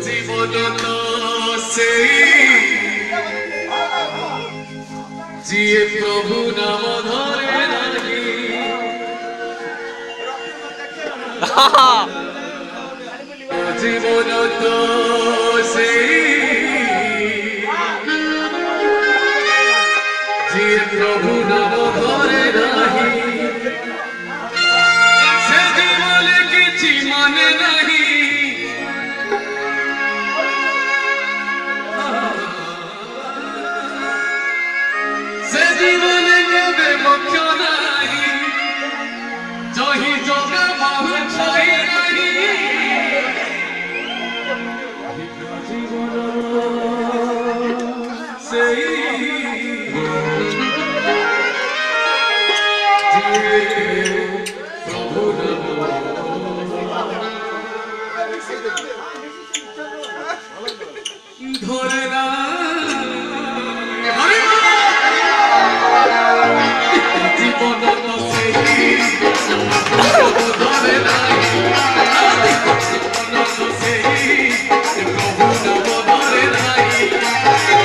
জীবন তো সেই जिए प्रभु नाम धरे नहीं जीवन तो সেই जिए प्रभु नाम धरे नहीं से जीवन किछि माने नहीं से जीवन केबे मोक्ष नहीं जही जगा बहु छई नहीं जीवन सेई प्रभु धरे ना জীবন সেই প্রভু ধরে নাই জীবন সেই প্রভু নাম ধরে নাই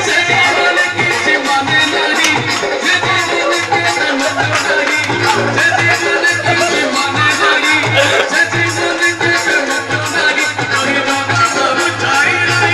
সে জীবন কিছু মানে নাই সে জীবন কেবে মতো নাই সে জীবন কিছু মানে নাই সে জীবন কেবে মতো নাই ওই জগা বহু চাই নাই